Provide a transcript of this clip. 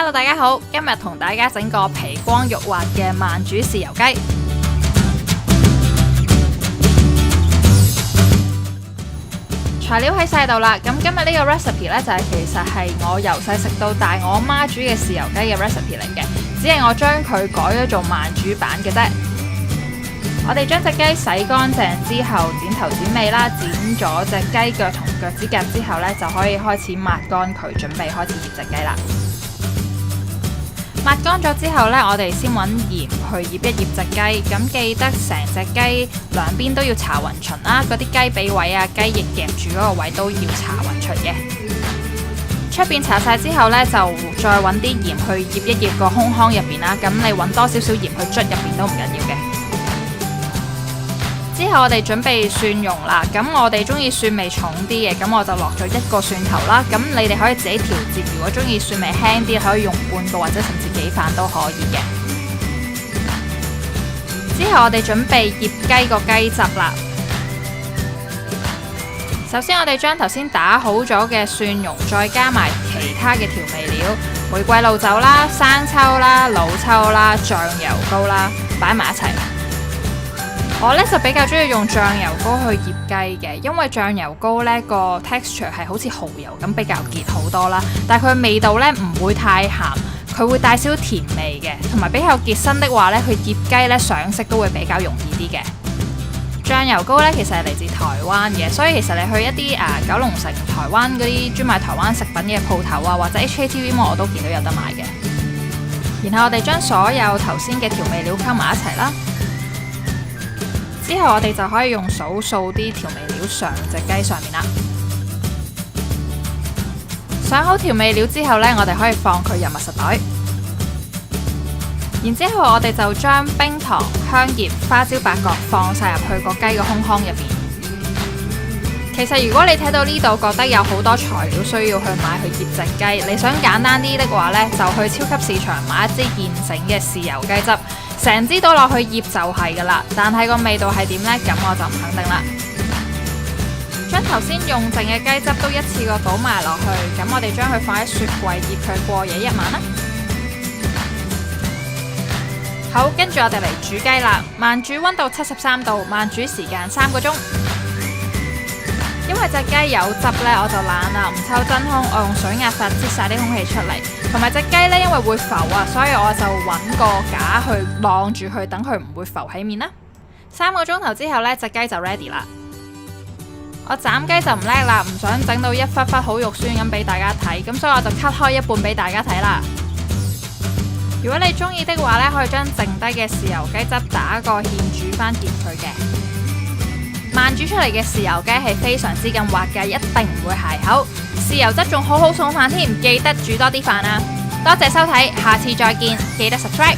Hello， 大家好，今日同大家整個皮光肉滑嘅慢煮豉油雞。材料喺晒度啦，咁今日呢個 recipe 呢，就係其實係我由細食到大我媽煮嘅豉油雞嘅 recipe 嚟嘅，只係我將佢改咗做慢煮版嘅啫。我哋將隻雞洗乾淨之後，剪頭剪尾啦，剪咗隻雞腳同腳趾甲之後呢，就可以開始抹乾佢，準備開始醃隻雞啦。抹乾咗之後呢，我哋先揾鹽去醃一醃隻雞，咁記得成隻雞兩邊都要搽勻勻啦，嗰啲雞髀位啊、雞翼夾住嗰個位都要搽勻勻嘅。出邊搽晒之後呢，就再揾啲鹽去醃一醃個空腔入邊啦，咁你揾多少少鹽去捽入邊都唔緊要嘅。之後我哋準備蒜蓉啦，咁我哋中意蒜味重啲嘅，咁我就落咗1個蒜頭啦。咁你哋可以自己調節，如果中意蒜味輕啲，可以用半個或者甚至幾瓣都可以嘅。之後我哋準備醃雞個雞汁啦。首先我哋將頭先打好咗嘅蒜蓉，再加埋其他嘅調味料，玫瑰露酒啦、生抽啦、老抽啦、醬油膏啦，擺埋一齊。我呢就比較中意用醬油膏去醃雞嘅，因為醬油膏呢個 texture 係好似蠔油咁，比較結好多啦。但係佢嘅味道呢唔會太鹹，佢會帶少少甜味嘅，同埋比較結身的話呢，佢醃雞呢上色都會比較容易啲嘅。醬油膏呢其實係嚟自台灣嘅，所以其實你去一啲九龍城台灣嗰啲專賣台灣食品嘅鋪頭啊，或者 HKTV Mall 我都見到有得買嘅。然後我哋將所有頭先嘅調味料溝埋一齊啦。之後我哋就可以用掃啲調味料上隻雞上面啦。上好調味料之後呢，我哋可以放佢入密實袋。然之後我哋就將冰糖、香葉、花椒、八角放晒入去個雞個空腔入邊。其實如果你睇到呢度覺得有好多材料需要去買去醃隻雞，你想簡單啲的話呢，就去超級市場買一支現成嘅豉油雞汁。成支倒落去醃就係噶啦，但係個味道係點呢？咁我就唔肯定啦。將頭先用剩嘅雞汁都一次過倒埋落去，咁我哋將佢放喺雪櫃醃佢過夜1晚啦。好，跟住我哋嚟煮雞啦。慢煮溫度73度，慢煮時間3個鐘。因為隻雞有汁呢，我就懶啦，唔抽真空，我用水壓法擠晒啲空氣出嚟。同埋隻雞呢，因為會浮啊，所以我就揾個架去晾住佢，等佢唔會浮起面啦。3個鐘頭之後呢，隻雞就 ready 啦。我斬雞就唔叻啦，唔想整到一忽忽好肉酸咁俾大家睇，咁所以我就 cut 開一半俾大家睇啦。如果你中意的話呢，可以將剩低嘅豉油雞汁打個芡煮翻熱佢嘅。慢煮出嚟嘅豉油雞係非常之咁滑嘅，一定唔會鞋口。豉油汁仲好好送飯添，記得煮多啲飯啊！多謝收睇，下次再見，記得 subscribe。